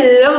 Hello,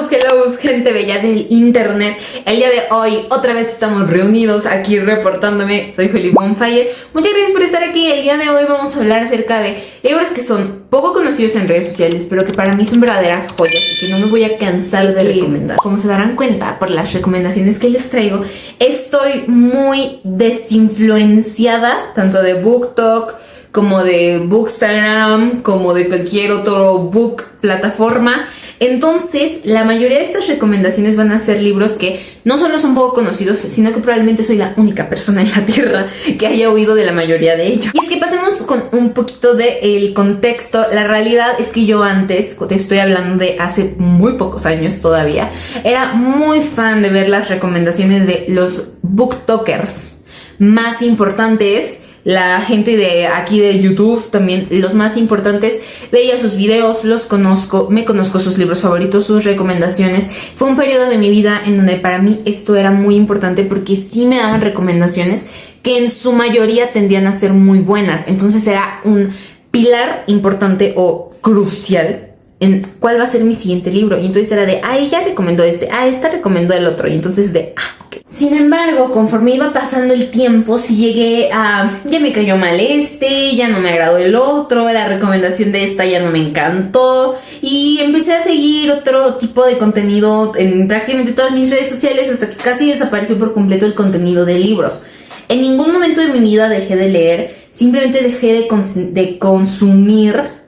gente bella del internet. El día de hoy otra vez estamos reunidos aquí reportándome. Soy Juli Bonfire. Muchas gracias por estar aquí. El día de hoy vamos a hablar acerca de libros que son poco conocidos en redes sociales, pero que para mí son verdaderas joyas y que no me voy a cansar de recomendar. Como se darán cuenta por las recomendaciones que les traigo, estoy muy desinfluenciada tanto de BookTok como de Bookstagram, como de cualquier otro book plataforma. Entonces, la mayoría de estas recomendaciones van a ser libros que no solo son poco conocidos, sino que probablemente soy la única persona en la tierra que haya oído de la mayoría de ellos. Y es que pasemos con un poquito del contexto. La realidad es que yo antes, te estoy hablando de hace muy pocos años todavía, era muy fan de ver las recomendaciones de los booktokers más importantes. La gente de aquí de YouTube, también los más importantes, veía sus videos, los conozco, me conozco sus libros favoritos, sus recomendaciones. Fue un periodo de mi vida en donde para mí esto era muy importante porque sí me daban recomendaciones que en su mayoría tendían a ser muy buenas. Entonces era un pilar importante o crucial en cuál va a ser mi siguiente libro. Y entonces era de, ella recomendó este, esta recomendó el otro. Y entonces de, ok. Sin embargo, conforme iba pasando el tiempo, sí llegué a, ya me cayó mal este, ya no me agradó el otro, la recomendación de esta ya no me encantó. Y empecé a seguir otro tipo de contenido en prácticamente todas mis redes sociales hasta que casi desapareció por completo el contenido de libros. En ningún momento de mi vida dejé de leer, simplemente dejé de consumir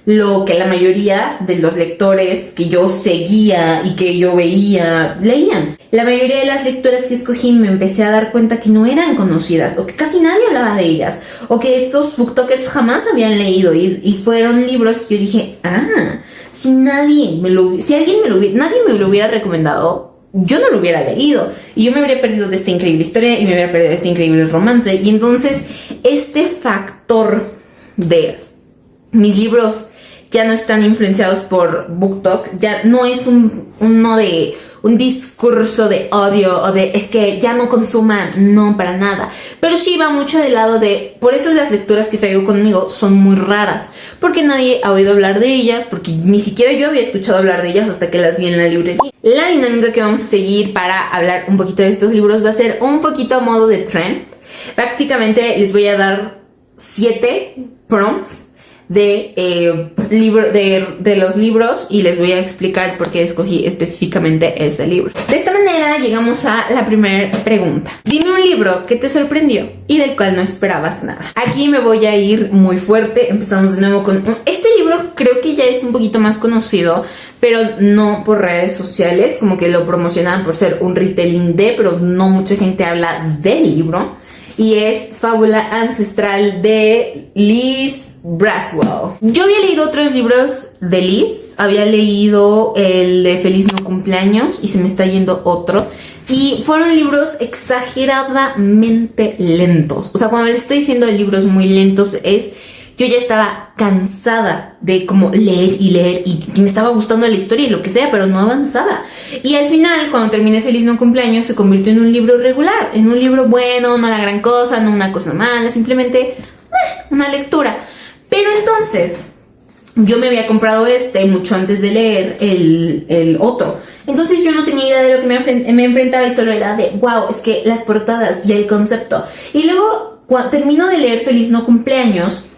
lo que la mayoría de los lectores que yo seguía y que yo veía leían. La mayoría de las lecturas que escogí me empecé a dar cuenta que no eran conocidas o que casi nadie hablaba de ellas o que estos booktokers jamás habían leído y fueron libros que yo dije, nadie me lo hubiera recomendado, yo no lo hubiera leído y yo me habría perdido de esta increíble historia y me hubiera perdido de este increíble romance. Y entonces este factor de mis libros ya no están influenciados por BookTok, ya no es un discurso de odio o de es que ya no consuman, no, para nada, pero sí va mucho del lado de, por eso las lecturas que traigo conmigo son muy raras, porque nadie ha oído hablar de ellas, porque ni siquiera yo había escuchado hablar de ellas hasta que las vi en la librería. La dinámica que vamos a seguir para hablar un poquito de estos libros va a ser un poquito a modo de trend. Prácticamente les voy a dar 7 prompts de los libros y les voy a explicar por qué escogí específicamente ese libro. De esta manera llegamos a la primera pregunta. Dime un libro que te sorprendió y del cual no esperabas nada. Aquí me voy a ir muy fuerte. Empezamos de nuevo con este libro. Creo que ya es un poquito más conocido, pero no por redes sociales, como que lo promocionaban por ser un retelling pero no mucha gente habla del libro. Y es Fábula Ancestral de Liz Braswell. Yo había leído otros libros de Liz. Había leído el de Feliz No Cumpleaños y se me está yendo otro. Y fueron libros exageradamente lentos. O sea, cuando les estoy diciendo de libros muy lentos yo ya estaba cansada de como leer y me estaba gustando la historia y lo que sea, pero no avanzaba. Y al final, cuando terminé Feliz No Cumpleaños, se convirtió en un libro regular, en un libro bueno, no la gran cosa, no una cosa mala, simplemente una lectura. Pero entonces, yo me había comprado mucho antes de leer el otro. Entonces yo no tenía idea de lo que me enfrentaba y solo era de, wow, es que las portadas y el concepto. Y luego, cuando termino de leer Feliz No Cumpleaños,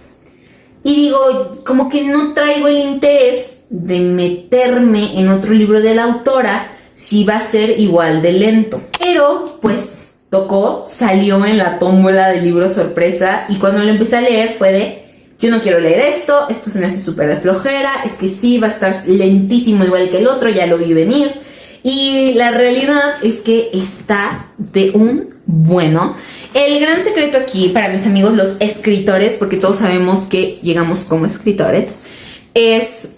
y digo, como que no traigo el interés de meterme en otro libro de la autora si va a ser igual de lento. Pero, pues, salió en la tómbola de libro sorpresa y cuando lo empecé a leer fue de, yo no quiero leer esto se me hace súper de flojera, es que sí, va a estar lentísimo igual que el otro, ya lo vi venir. Y la realidad es que está de un bueno. El gran secreto aquí, para mis amigos los escritores, porque todos sabemos que llegamos como escritores, es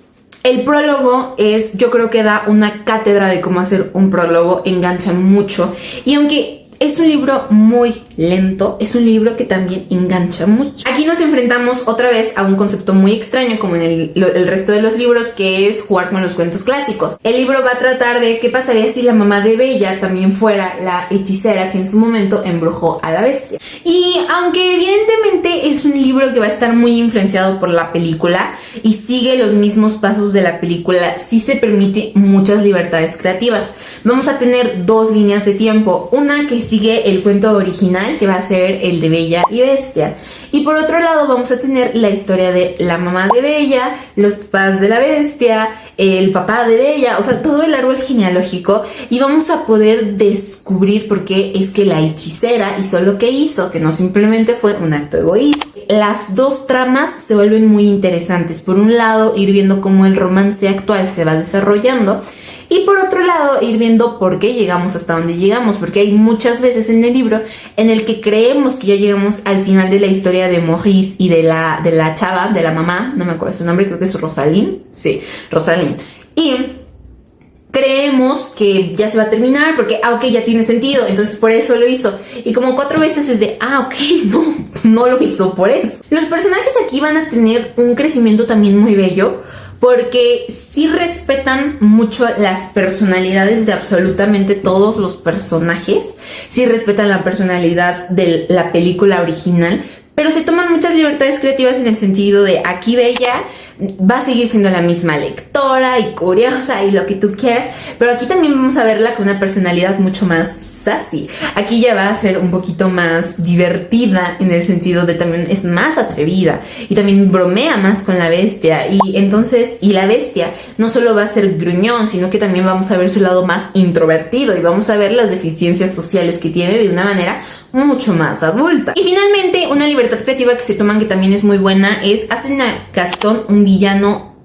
el prólogo. Yo creo que da una cátedra de cómo hacer un prólogo, engancha mucho. Y aunque Es un libro muy lento, es un libro que también engancha mucho. Aquí nos enfrentamos otra vez a un concepto muy extraño como en el resto de los libros, que es jugar con los cuentos clásicos. El libro va a tratar de qué pasaría si la mamá de Bella también fuera la hechicera que en su momento embrujó a la bestia. Y aunque evidentemente es un libro que va a estar muy influenciado por la película y sigue los mismos pasos de la película, sí se permite muchas libertades creativas. Vamos a tener dos líneas de tiempo, una que sigue el cuento original, que va a ser el de Bella y Bestia, y por otro lado vamos a tener la historia de la mamá de Bella, los papás de la bestia, el papá de Bella, o sea, todo el árbol genealógico, y vamos a poder descubrir por qué es que la hechicera hizo lo que hizo, que no simplemente fue un acto egoísta. Las dos tramas se vuelven muy interesantes. Por un lado, ir viendo cómo el romance actual se va desarrollando, y por otro lado, ir viendo por qué llegamos hasta donde llegamos, porque hay muchas veces en el libro en el que creemos que ya llegamos al final de la historia de Maurice y de la chava, de la mamá, no me acuerdo su nombre, creo que es Rosalind. Sí, Rosalind. Y creemos que ya se va a terminar porque, ok, ya tiene sentido, entonces por eso lo hizo. Y como 4 veces es de, ok, no lo hizo por eso. Los personajes aquí van a tener un crecimiento también muy bello, porque sí respetan mucho las personalidades de absolutamente todos los personajes, sí respetan la personalidad de la película original, pero se toman muchas libertades creativas en el sentido de aquí Bella va a seguir siendo la misma lectora y curiosa y lo que tú quieras, pero aquí también vamos a verla con una personalidad mucho más sassy. Aquí ya va a ser un poquito más divertida en el sentido de también es más atrevida y también bromea más con la bestia, y entonces, y la bestia no solo va a ser gruñón, sino que también vamos a ver su lado más introvertido y vamos a ver las deficiencias sociales que tiene de una manera mucho más adulta. Y finalmente, una libertad creativa que se toman que también es muy buena es hacen a Gastón un villano,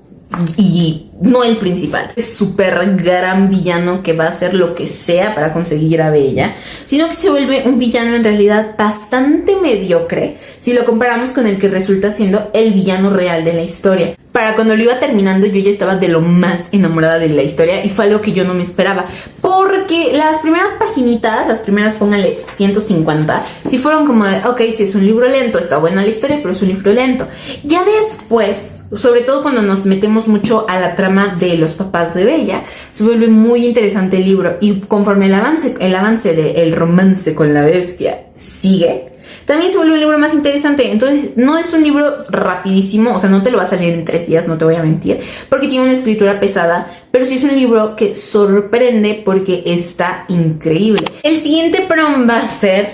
y no el principal, es súper gran villano que va a hacer lo que sea para conseguir a Bella, sino que se vuelve un villano en realidad bastante mediocre si lo comparamos con el que resulta siendo el villano real de la historia. Para cuando lo iba terminando yo ya estaba de lo más enamorada de la historia, y fue algo que yo no me esperaba, porque las primeras paginitas, las primeras, póngale 150, sí fueron como de, ok, sí es un libro lento, está buena la historia, pero es un libro lento. Ya después, sobre todo cuando nos metemos mucho a la trama de los papás de Bella, se vuelve muy interesante el libro, y conforme el avance del romance con la bestia sigue, también se vuelve un libro más interesante. Entonces no es un libro rapidísimo, o sea, no te lo vas a leer en 3 días, no te voy a mentir, porque tiene una escritura pesada, pero sí es un libro que sorprende porque está increíble. El siguiente prom va a ser,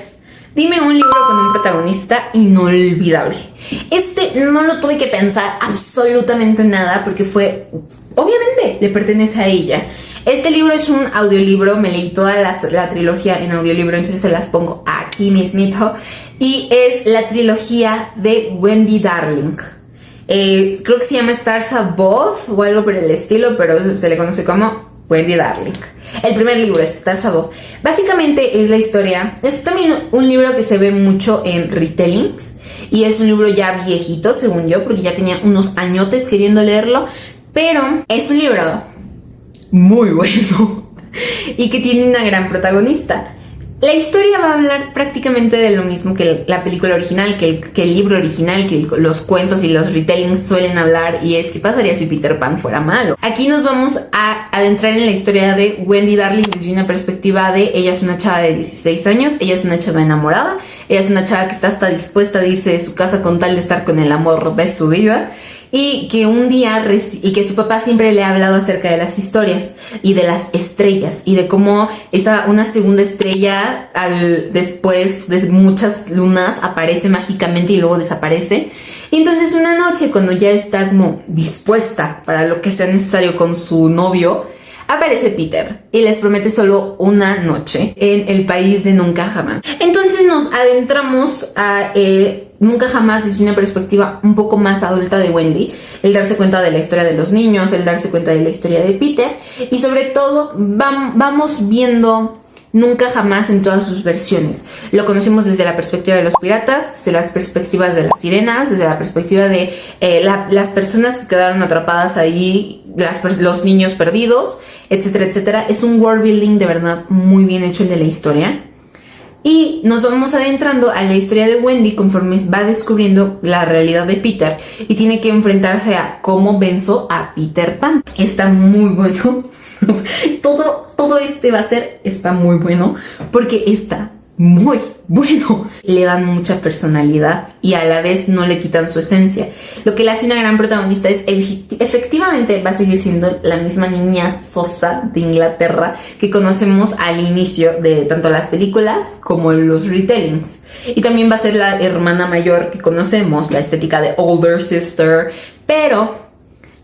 dime un libro con un protagonista inolvidable. Este no lo tuve que pensar absolutamente nada porque fue, obviamente, le pertenece a ella. Este libro es un audiolibro, me leí toda la trilogía en audiolibro, entonces se las pongo aquí mismito. Y es la trilogía de Wendy Darling. Creo que se llama Stars Above o algo por el estilo, pero se le conoce como Wendy Darling. El primer libro es Stars Above. Básicamente es la historia, es también un libro que se ve mucho en retellings, y es un libro ya viejito, según yo, porque ya tenía unos añotes queriendo leerlo, pero es un libro muy bueno y que tiene una gran protagonista. La historia va a hablar prácticamente de lo mismo que la película original, que el libro original, que los cuentos y los retellings suelen hablar, y es qué pasaría si Peter Pan fuera malo. Aquí nos vamos a adentrar en la historia de Wendy Darling desde una perspectiva de ella es una chava de 16 años, ella es una chava enamorada, ella es una chava que está hasta dispuesta de irse de su casa con tal de estar con el amor de su vida. Y que un día, y que su papá siempre le ha hablado acerca de las historias y de las estrellas, y de cómo una segunda estrella después de muchas lunas aparece mágicamente y luego desaparece. Y entonces una noche, cuando ya está como dispuesta para lo que sea necesario con su novio, aparece Peter y les promete solo una noche en el país de Nunca Jamás. Entonces nos adentramos a Nunca Jamás desde una perspectiva un poco más adulta de Wendy, el darse cuenta de la historia de los niños, el darse cuenta de la historia de Peter, y sobre todo vamos viendo Nunca Jamás en todas sus versiones. Lo conocemos desde la perspectiva de los piratas, desde las perspectivas de las sirenas, desde la perspectiva de las personas que quedaron atrapadas ahí, los niños perdidos, etcétera, etcétera. Es un world building de verdad muy bien hecho el de la historia. Y nos vamos adentrando a la historia de Wendy conforme va descubriendo la realidad de Peter y tiene que enfrentarse a cómo venzo a Peter Pan. Está muy bueno. Todo este está muy bueno porque está muy bueno. Le dan mucha personalidad y a la vez no le quitan su esencia. Lo que le hace una gran protagonista es efectivamente va a seguir siendo la misma niña sosa de Inglaterra que conocemos al inicio de tanto las películas como en los retellings. Y también va a ser la hermana mayor que conocemos, la estética de older sister, pero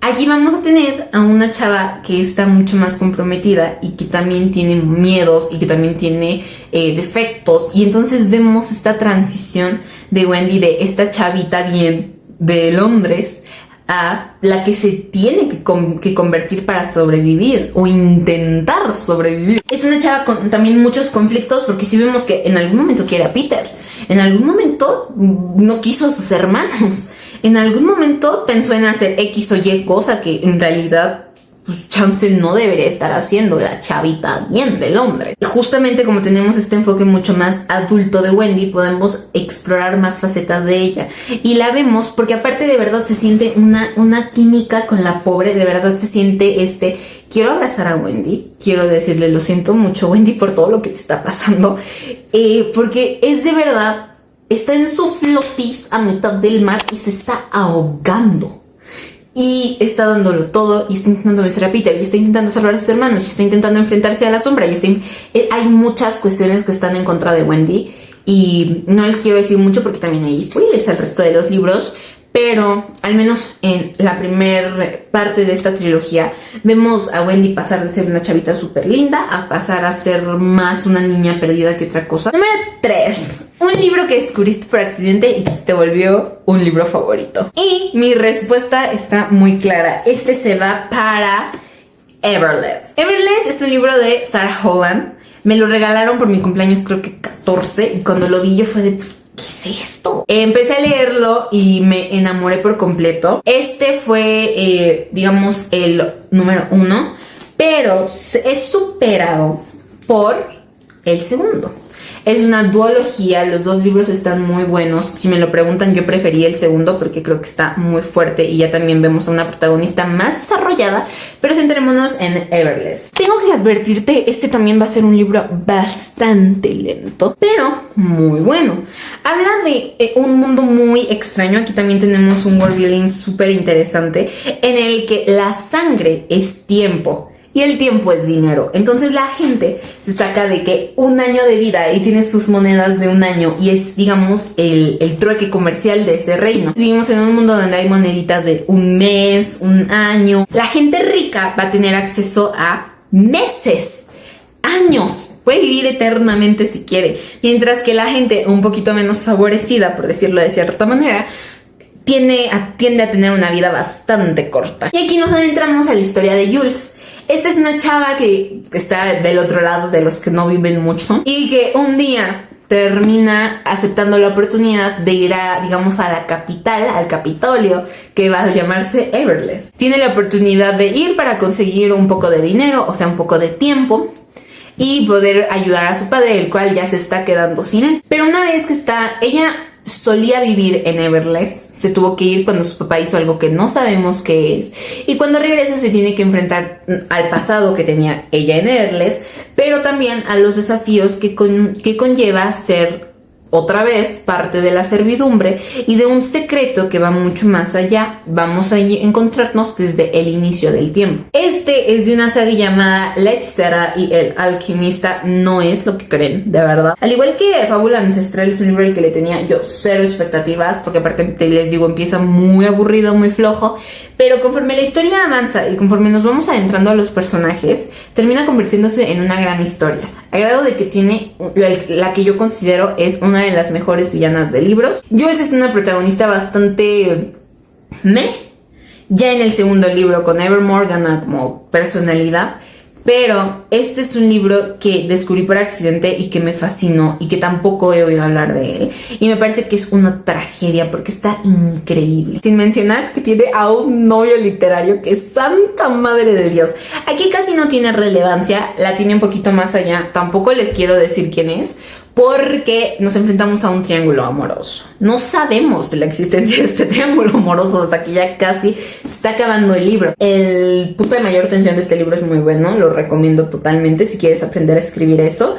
aquí vamos a tener a una chava que está mucho más comprometida y que también tiene miedos y que también tiene defectos. Y entonces vemos esta transición de Wendy de esta chavita bien de Londres a la que se tiene que convertir para sobrevivir o intentar sobrevivir. Es una chava con también muchos conflictos porque sí vemos que en algún momento quiere a Peter, en algún momento no quiso a sus hermanos, en algún momento pensó en hacer X o Y cosa que en realidad pues chance no debería estar haciendo la chavita bien del hombre. Y justamente como tenemos este enfoque mucho más adulto de Wendy, podemos explorar más facetas de ella. Y la vemos porque aparte de verdad se siente una química con la pobre, de verdad se siente quiero abrazar a Wendy, quiero decirle lo siento mucho Wendy por todo lo que te está pasando, porque es de verdad, está en su flotis a mitad del mar y se está ahogando. Y está dándolo todo y está intentando vencer a Peter y está intentando salvar a sus hermanos y está intentando enfrentarse a la sombra y hay muchas cuestiones que están en contra de Wendy y no les quiero decir mucho porque también hay spoilers al resto de los libros, pero al menos en la primera parte de esta trilogía vemos a Wendy pasar de ser una chavita súper linda a pasar a ser más una niña perdida que otra cosa. Número 3. Un libro que descubriste por accidente y que se te volvió un libro favorito. Y mi respuesta está muy clara. Este se va para Everless. Everless es un libro de Sarah Holland. Me lo regalaron por mi cumpleaños, creo que 14. Y cuando lo vi yo fue de... ¿qué es esto? Empecé a leerlo y me enamoré por completo. Este fue, digamos, el número 1, pero es superado por el segundo. Es una duología, los dos libros están muy buenos. Si me lo preguntan, yo preferí el segundo porque creo que está muy fuerte y ya también vemos a una protagonista más desarrollada, pero centrémonos en Everless. Tengo que advertirte, este también va a ser un libro bastante lento, pero muy bueno. Habla de un mundo muy extraño. Aquí también tenemos un world building súper interesante en el que la sangre es tiempo. Y el tiempo es dinero. Entonces la gente se saca de que un año de vida y tiene sus monedas de un año y es, digamos, el trueque comercial de ese reino. Vivimos en un mundo donde hay moneditas de un mes, un año. La gente rica va a tener acceso a meses, años. Puede vivir eternamente si quiere. Mientras que la gente un poquito menos favorecida, por decirlo de cierta manera, tiende a tener una vida bastante corta. Y aquí nos adentramos a la historia de Jules. Esta es una chava que está del otro lado de los que no viven mucho y que un día termina aceptando la oportunidad de ir digamos, a la capital, al Capitolio, que va a llamarse Everless. Tiene la oportunidad de ir para conseguir un poco de dinero, o sea, un poco de tiempo, y poder ayudar a su padre, el cual ya se está quedando sin él. Pero una vez que ella solía vivir en Everless, se tuvo que ir cuando su papá hizo algo que no sabemos qué es, y cuando regresa se tiene que enfrentar al pasado que tenía ella en Everless, pero también a los desafíos que conlleva ser otra vez parte de la servidumbre y de un secreto que va mucho más allá. Vamos a encontrarnos desde el inicio del tiempo. Este es de una saga llamada La Hechicera y el Alquimista. No es lo que creen, de verdad. Al igual que Fábula Ancestral, es un libro al que le tenía yo cero expectativas, porque aparte les digo, empieza muy aburrido, muy flojo, pero conforme la historia avanza y conforme nos vamos adentrando a los personajes, termina convirtiéndose en una gran historia, a grado de que tiene la que yo considero es una de las mejores villanas de libros. Jules es una protagonista bastante ya en el segundo libro con Evermore gana como personalidad, pero este es un libro que descubrí por accidente y que me fascinó y que tampoco he oído hablar de él, y me parece que es una tragedia porque está increíble, sin mencionar que tiene a un novio literario que es santa madre de Dios. Aquí casi no tiene relevancia, la tiene un poquito más allá, tampoco les quiero decir quién es porque nos enfrentamos a un triángulo amoroso. No sabemos de la existencia de este triángulo amoroso hasta que ya casi se está acabando el libro. El punto de mayor tensión de este libro es muy bueno, lo recomiendo totalmente si quieres aprender a escribir eso.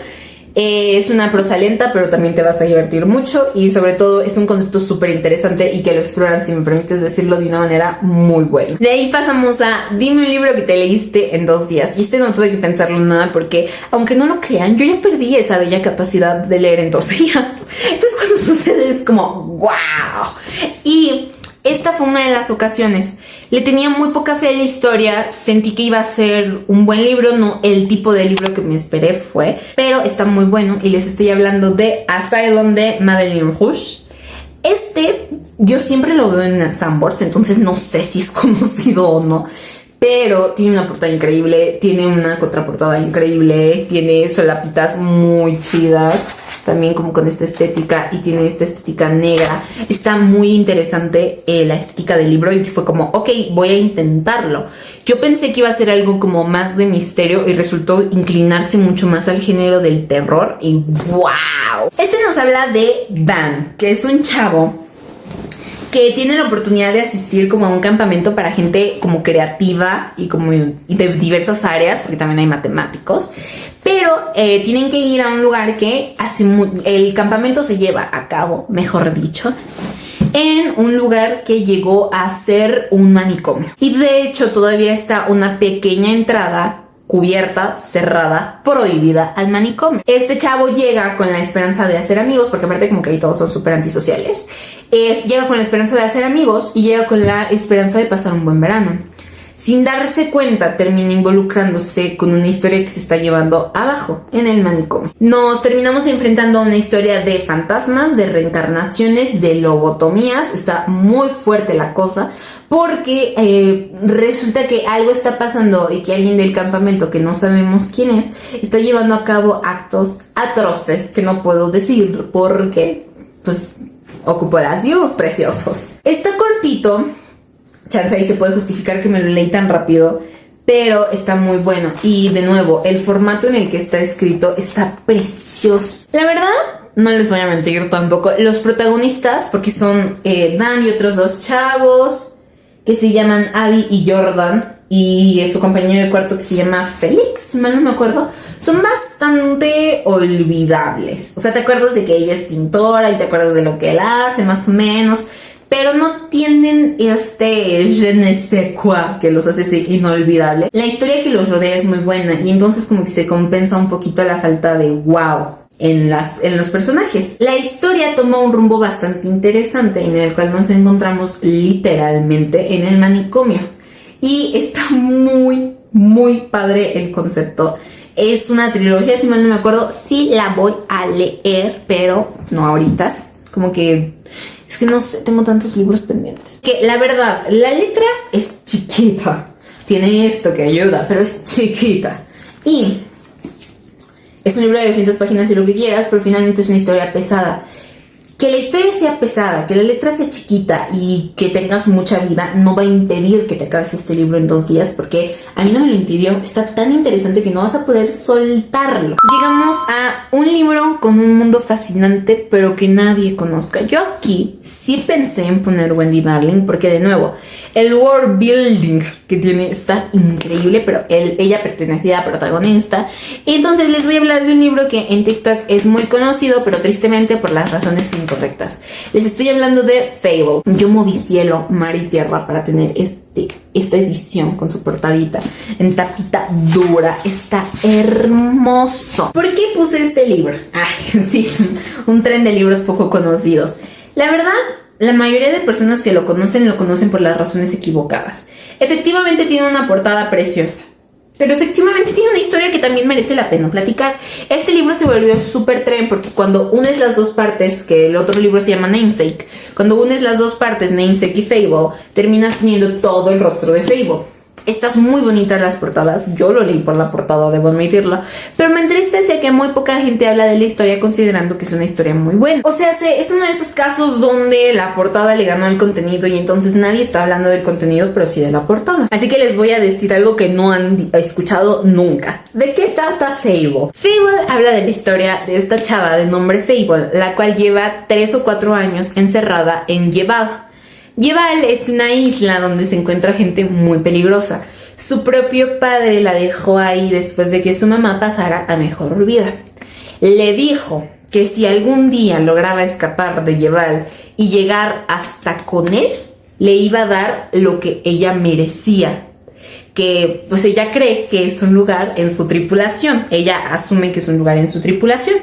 Es una prosa lenta, pero también te vas a divertir mucho y sobre todo es un concepto súper interesante y que lo exploran, si me permites decirlo, de una manera muy buena. De ahí pasamos a dime un libro que te leíste en 2 días. Y no tuve que pensarlo nada porque, aunque no lo crean, yo ya perdí esa bella capacidad de leer en 2 días. Entonces cuando sucede es como ¡wow! Y esta fue una de las ocasiones. Le tenía muy poca fe a la historia, sentí que iba a ser un buen libro, no el tipo de libro que me esperé fue, pero está muy bueno y les estoy hablando de Asylum de Madeleine Rouge. Yo siempre lo veo en Sanborns, entonces no sé si es conocido o no, pero tiene una portada increíble, tiene una contraportada increíble, tiene solapitas muy chidas, también como con esta estética, y tiene esta estética negra. Está muy interesante la estética del libro y fue como, ok, voy a intentarlo. Yo pensé que iba a ser algo como más de misterio y resultó inclinarse mucho más al género del terror y ¡wow! Nos habla de Dan, que es un chavo que tiene la oportunidad de asistir como a un campamento para gente como creativa y como de diversas áreas, porque también hay matemáticos, pero tienen que ir a un lugar que el campamento se lleva a cabo, mejor dicho, en un lugar que llegó a ser un manicomio. Y de hecho todavía está una pequeña entrada cubierta, cerrada, prohibida al manicomio. Este chavo llega con la esperanza de hacer amigos, porque aparte como que ahí todos son súper antisociales. Llega con la esperanza de hacer amigos y llega con la esperanza de pasar un buen verano. Sin darse cuenta, termina involucrándose con una historia que se está llevando abajo en el manicomio. Nos terminamos enfrentando a una historia de fantasmas, de reencarnaciones, de lobotomías. Está muy fuerte la cosa porque resulta que algo está pasando y que alguien del campamento, que no sabemos quién es, está llevando a cabo actos atroces que no puedo decir porque, pues, ocupo las views preciosos. Está cortito. Chance ahí se puede justificar que me lo leí tan rápido, pero está muy bueno. Y de nuevo, el formato en el que está escrito está precioso. La verdad, no les voy a mentir tampoco. Los protagonistas, porque son Dan y otros 2 chavos que se llaman Abby y Jordan, y su compañero de cuarto que se llama Félix, si mal no me acuerdo, son bastante olvidables. O sea, te acuerdas de que ella es pintora y te acuerdas de lo que él hace, más o menos, pero no tienen je ne sais quoi que los hace así inolvidable. La historia que los rodea es muy buena y entonces como que se compensa un poquito la falta de wow en los personajes. La historia toma un rumbo bastante interesante en el cual nos encontramos literalmente en el manicomio y está muy, muy padre el concepto. Es una trilogía, si mal no me acuerdo, sí la voy a leer, pero no ahorita, como que es que no sé, tengo tantos libros pendientes. Que la verdad, la letra es chiquita. Tiene esto que ayuda, pero es chiquita. Y es un libro de 200 páginas y lo que quieras, pero finalmente es una historia pesada. Que la historia sea pesada, que la letra sea chiquita y que tengas mucha vida no va a impedir que te acabes este libro en 2 días, porque a mí no me lo impidió. Está tan interesante que no vas a poder soltarlo. Llegamos a un libro con un mundo fascinante, pero que nadie conozca. Yo aquí sí pensé en poner Wendy Darling, porque de nuevo, el world building que tiene está increíble, pero ella pertenecía a protagonista. Y entonces les voy a hablar de un libro que en TikTok es muy conocido, pero tristemente por las razones incorrectas. Les estoy hablando de Fable. Yo moví cielo, mar y tierra para tener esta edición con su portadita en tapita dura. Está hermoso. ¿Por qué puse este libro? Ay, sí, un tren de libros poco conocidos. La verdad, la mayoría de personas que lo conocen por las razones equivocadas. Efectivamente tiene una portada preciosa, pero efectivamente tiene una historia que también merece la pena platicar. Este libro se volvió súper tren porque cuando unes las 2 partes, que el otro libro se llama Namesake, cuando unes las 2 partes, Namesake y Fable, terminas teniendo todo el rostro de Fable. Estas muy bonitas las portadas, yo lo leí por la portada, debo admitirlo, pero me entristece que muy poca gente habla de la historia considerando que es una historia muy buena. O sea, es uno de esos casos donde la portada le ganó al contenido y entonces nadie está hablando del contenido, pero sí de la portada. Así que les voy a decir algo que no han escuchado nunca. ¿De qué trata Fable? Fable habla de la historia de esta chava de nombre Fable, la cual lleva 3 o 4 años encerrada en Yeval. Yeval es una isla donde se encuentra gente muy peligrosa. Su propio padre la dejó ahí después de que su mamá pasara a mejor vida. Le dijo que si algún día lograba escapar de Yeval y llegar hasta con él, le iba a dar lo que ella merecía. Que pues ella cree que es un lugar en su tripulación. Ella asume que es un lugar en su tripulación.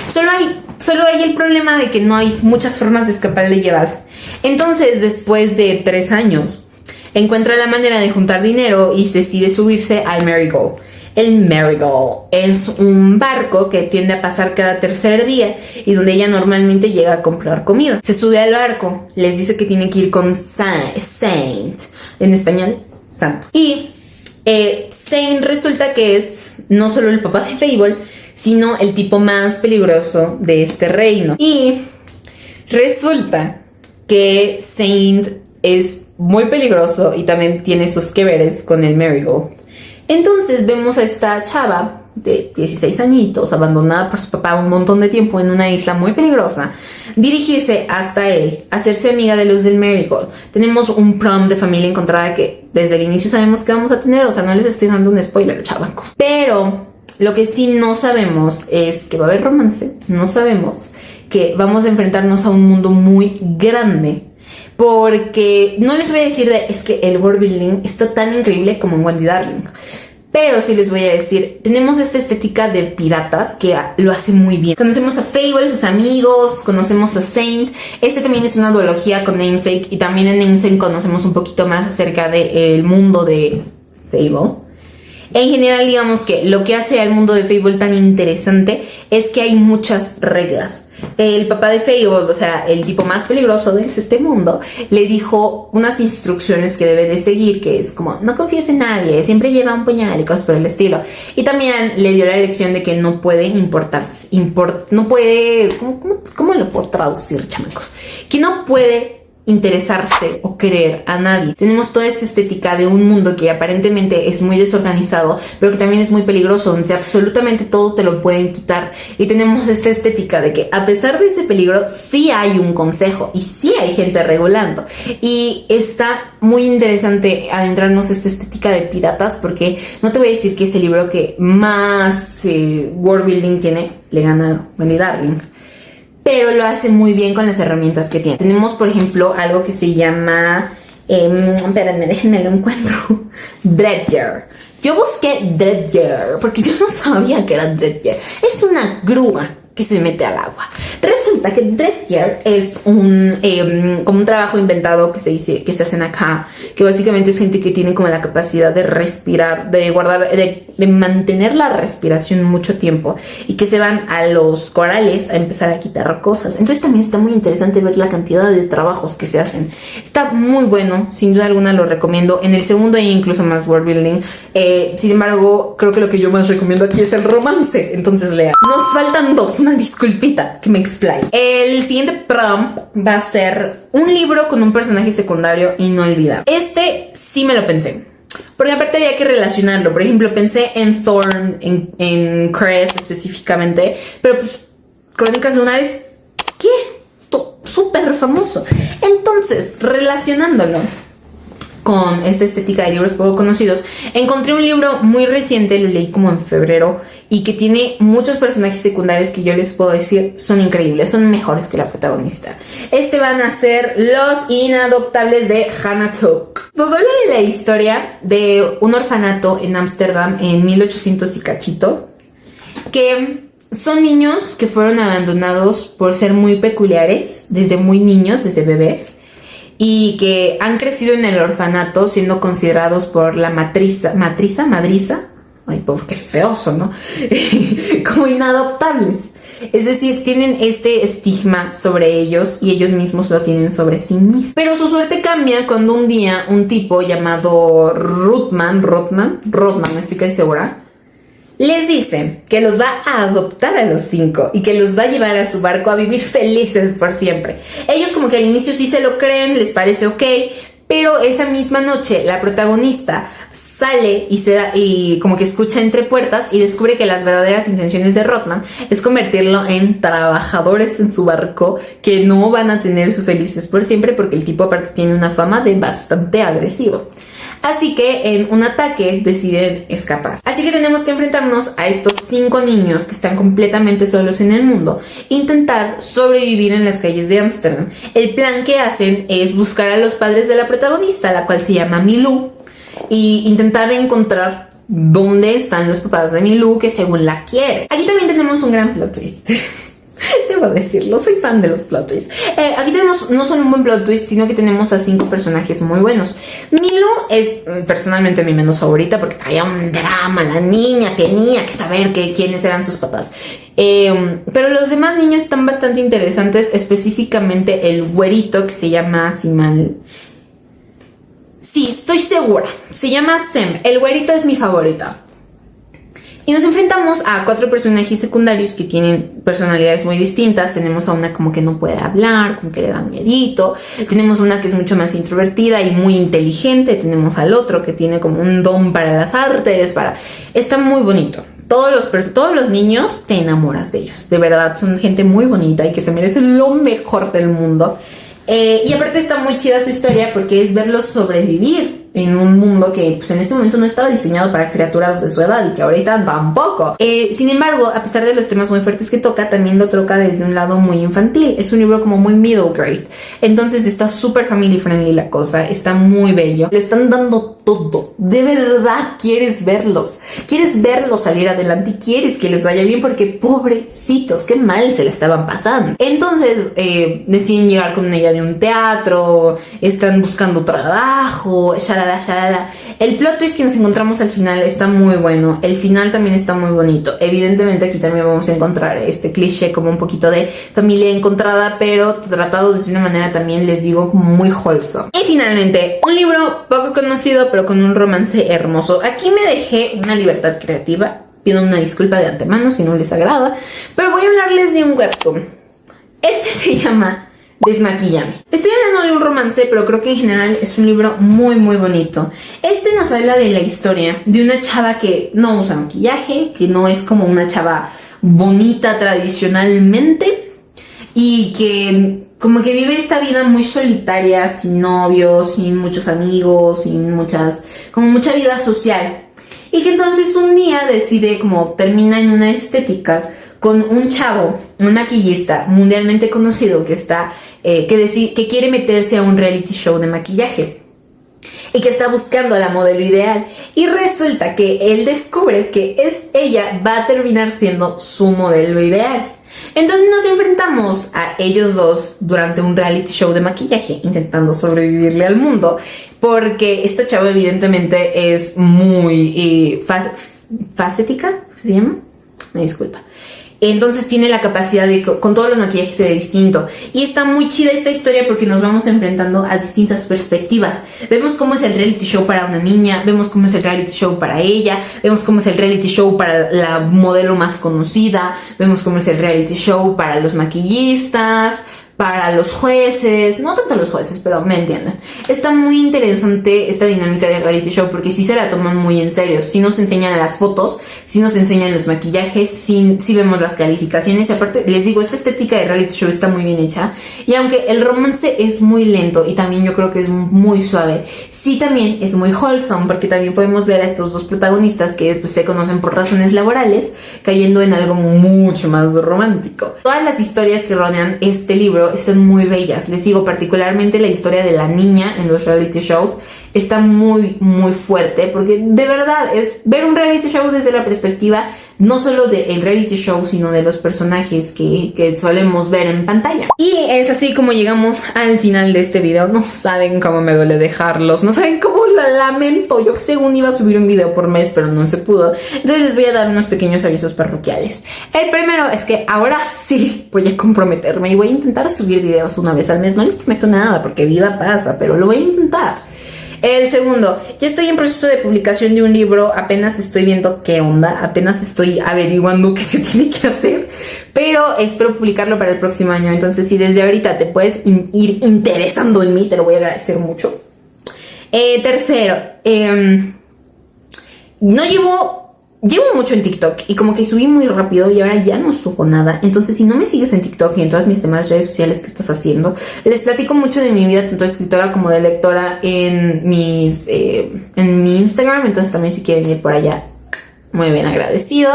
Solo hay el problema de que no hay muchas formas de escapar de Yeval. Entonces, después de 3 años, encuentra la manera de juntar dinero y decide subirse al Marigold. El Marigold es un barco que tiende a pasar cada tercer día y donde ella normalmente llega a comprar comida. Se sube al barco, les dice que tiene que ir con Saint, en español, Santo. Y Saint resulta que es no solo el papá de Fable, sino el tipo más peligroso de este reino. Y resulta que Saint es muy peligroso y también tiene sus que veres con el Marigold. Entonces vemos a esta chava de 16 añitos, abandonada por su papá un montón de tiempo en una isla muy peligrosa, dirigirse hasta él, hacerse amiga de los del Marigold. Tenemos un prom de familia encontrada que desde el inicio sabemos que vamos a tener, o sea, no les estoy dando un spoiler, chavacos. Pero lo que sí no sabemos es que va a haber romance, no sabemos que vamos a enfrentarnos a un mundo muy grande, porque no les voy a decir es que el world building está tan increíble como en Wendy Darling, pero sí les voy a decir, tenemos esta estética de piratas que lo hace muy bien. Conocemos a Fable, sus amigos, conocemos a Saint. Este también es una duología con Namesake y también en Namesake conocemos un poquito más acerca del mundo de Fable. En general, digamos que lo que hace al mundo de Fable tan interesante es que hay muchas reglas. El papá de Fable, o sea, el tipo más peligroso de este mundo, le dijo unas instrucciones que debe de seguir, que es como, no confíes en nadie, siempre lleva un puñal y cosas por el estilo. Y también le dio la lección de que no puede no puede, ¿cómo lo puedo traducir, chamacos? Que no puede interesarse o querer a nadie. Tenemos toda esta estética de un mundo que aparentemente es muy desorganizado, pero que también es muy peligroso, donde absolutamente todo te lo pueden quitar. Y tenemos esta estética de que a pesar de ese peligro, sí hay un consejo y sí hay gente regulando. Y está muy interesante adentrarnos en esta estética de piratas, porque no te voy a decir que es el libro que más world building tiene, le gana a Wendy Darling, pero lo hace muy bien con las herramientas que tiene. Tenemos, por ejemplo, algo que se llama, espérenme, déjenme lo encuentro, Dredger. Yo busqué Dredger porque yo no sabía que era Dredger. Es una grúa que se mete al agua. Resulta que Dredger es como un trabajo inventado que se hacen acá, que básicamente es gente que tiene como la capacidad de respirar, de guardar, de mantener la respiración mucho tiempo, y que se van a los corales a empezar a quitar cosas. Entonces también está muy interesante ver la cantidad de trabajos que se hacen. Está muy bueno, sin duda alguna lo recomiendo. En el segundo hay incluso más world building. Sin embargo, creo que lo que yo más recomiendo aquí es el romance. Entonces lea. Nos faltan 2, una disculpita que me explain. El siguiente prompt va a ser un libro con un personaje secundario inolvidable. Este sí me lo pensé, porque aparte había que relacionarlo. Por ejemplo, pensé en Thorn, en Crest específicamente, pero pues Crónicas Lunares, ¿qué? Súper famoso. Entonces, relacionándolo con esta estética de libros poco conocidos, encontré un libro muy reciente, lo leí como en febrero, y que tiene muchos personajes secundarios que yo les puedo decir son increíbles, son mejores que la protagonista. Van a ser Los Inadoptables de Hannah Took. Nos habla de la historia de un orfanato en Ámsterdam en 1800 y cachito, que son niños que fueron abandonados por ser muy peculiares desde muy niños, desde bebés, y que han crecido en el orfanato siendo considerados por la madriza, ay, qué feoso, ¿no? Como inadoptables. Es decir, tienen este estigma sobre ellos y ellos mismos lo tienen sobre sí mismos. Pero su suerte cambia cuando un día un tipo llamado Rodman, estoy casi segura, les dice que los va a adoptar a los 5 y que los va a llevar a su barco a vivir felices por siempre. Ellos como que al inicio sí se lo creen, les parece ok, pero esa misma noche la protagonista sale y como que escucha entre puertas y descubre que las verdaderas intenciones de Rodman es convertirlo en trabajadores en su barco que no van a tener su felices por siempre porque el tipo aparte tiene una fama de bastante agresivo. Así que en un ataque deciden escapar. Así que tenemos que enfrentarnos a estos 5 niños que están completamente solos en el mundo e intentar sobrevivir en las calles de Ámsterdam. El plan que hacen es buscar a los padres de la protagonista, la cual se llama Milou, y intentar encontrar dónde están los papás de Milou, que según la quiere. Aquí también tenemos un gran plot twist. Debo decirlo, soy fan de los plot twists. Aquí tenemos no solo un buen plot twist, sino que tenemos a 5 personajes muy buenos. Milou es personalmente mi menos favorita porque traía un drama. La niña tenía que saber quiénes eran sus papás. Pero los demás niños están bastante interesantes, específicamente el güerito que se llama Simal. Sí, estoy segura. Se llama Sem. El güerito es mi favorita. Y nos enfrentamos a 4 personajes secundarios que tienen personalidades muy distintas. Tenemos a una como que no puede hablar, como que le da miedito. Tenemos una que es mucho más introvertida y muy inteligente. Tenemos al otro que tiene como un don para las artes. Está muy bonito. Todos los niños te enamoras de ellos. De verdad, son gente muy bonita y que se merecen lo mejor del mundo. Y aparte está muy chida su historia porque es verlos sobrevivir en un mundo que pues en ese momento no estaba diseñado para criaturas de su edad y que ahorita tampoco. Sin embargo, a pesar de los temas muy fuertes que toca, también lo toca desde un lado muy infantil. Es un libro como muy middle grade. Entonces está súper family friendly la cosa, está muy bello. Le están dando todo. De verdad quieres verlos. Quieres verlos salir adelante y quieres que les vaya bien porque pobrecitos, qué mal se la estaban pasando. Entonces deciden llegar con ella de un teatro, están buscando trabajo, shalala. El plot twist que nos encontramos al final está muy bueno. El final también está muy bonito. Evidentemente aquí también vamos a encontrar este cliché como un poquito de familia encontrada, pero tratado de una manera también, les digo, como muy wholesome. Y finalmente, un libro poco conocido pero con un romance hermoso. Aquí me dejé una libertad creativa. Pido una disculpa de antemano si no les agrada, pero voy a hablarles de un webtoon. Este se llama Desmaquíllame. Estoy hablando de un romance, pero creo que en general es un libro muy muy bonito. Este nos habla de la historia de una chava que no usa maquillaje, que no es como una chava bonita tradicionalmente y que como que vive esta vida muy solitaria, sin novios, sin muchos amigos, sin mucha vida social. Y que entonces un día decide como termina en una estética con un chavo, un maquillista mundialmente conocido que está que quiere meterse a un reality show de maquillaje y que está buscando a la modelo ideal, y resulta que él descubre que ella va a terminar siendo su modelo ideal. Entonces nos enfrentamos a ellos dos durante un reality show de maquillaje intentando sobrevivirle al mundo, porque esta chava evidentemente es muy facética, ¿se llama? Me disculpa. Entonces tiene la capacidad de con todos los maquillajes se ve distinto. Y está muy chida esta historia porque nos vamos enfrentando a distintas perspectivas. Vemos cómo es el reality show para una niña, vemos cómo es el reality show para ella, vemos cómo es el reality show para la modelo más conocida, vemos cómo es el reality show para los maquillistas, para los jueces, no tanto los jueces, pero me entienden. Está muy interesante esta dinámica de reality show porque sí se la toman muy en serio. Sí nos enseñan las fotos, sí nos enseñan los maquillajes, sí vemos las calificaciones. Y aparte, les digo, esta estética de reality show está muy bien hecha. Y aunque el romance es muy lento y también yo creo que es muy suave, sí también es muy wholesome porque también podemos ver a estos dos protagonistas que pues, se conocen por razones laborales cayendo en algo mucho más romántico. Todas las historias que rodean este libro son muy bellas. Les digo, particularmente la historia de la niña en los reality shows está muy muy fuerte porque de verdad es ver un reality show desde la perspectiva no solo del reality show, sino de los personajes que solemos ver en pantalla. Y es así como llegamos al final de este video. No saben cómo me duele dejarlos, no saben cómo lo lamento. Yo según iba a subir un video por mes, pero no se pudo. Entonces les voy a dar unos pequeños avisos parroquiales. El primero es que ahora sí voy a comprometerme y voy a intentar subir videos una vez al mes. No les prometo nada porque vida pasa, pero lo voy a intentar. El segundo, ya estoy en proceso de publicación de un libro, apenas estoy viendo qué onda, apenas estoy averiguando qué se tiene que hacer, pero espero publicarlo para el próximo año. Entonces, si desde ahorita te puedes ir interesando en mí, te lo voy a agradecer mucho. Tercero, Llevo mucho en TikTok y como que subí muy rápido y ahora ya no subo nada. Entonces, si no me sigues en TikTok y en todas mis demás redes sociales que estás haciendo, les platico mucho de mi vida, tanto de escritora como de lectora, en mi Instagram. Entonces, también si quieren ir por allá, muy bien agradecido.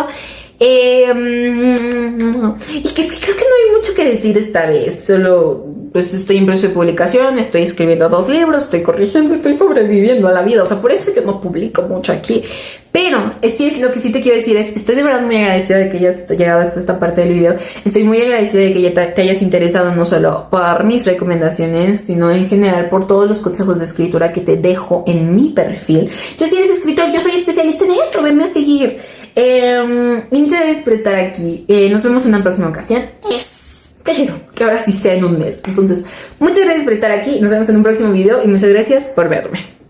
Y que creo que no hay mucho que decir esta vez. Solo pues estoy en proceso de publicación, estoy escribiendo 2 libros, estoy corrigiendo, estoy sobreviviendo a la vida. O sea, por eso yo no publico mucho aquí. Pero lo que sí te quiero decir es, estoy de verdad muy agradecida de que hayas llegado hasta esta parte del video. Estoy muy agradecida de que ya te hayas interesado no solo por mis recomendaciones, sino en general por todos los consejos de escritura que te dejo en mi perfil. Yo si eres escritor, yo soy especialista en esto, venme a seguir. Y muchas gracias por estar aquí. Nos vemos en una próxima ocasión. Espero que ahora sí sea en un mes. Entonces, muchas gracias por estar aquí. Nos vemos en un próximo video y muchas gracias por verme.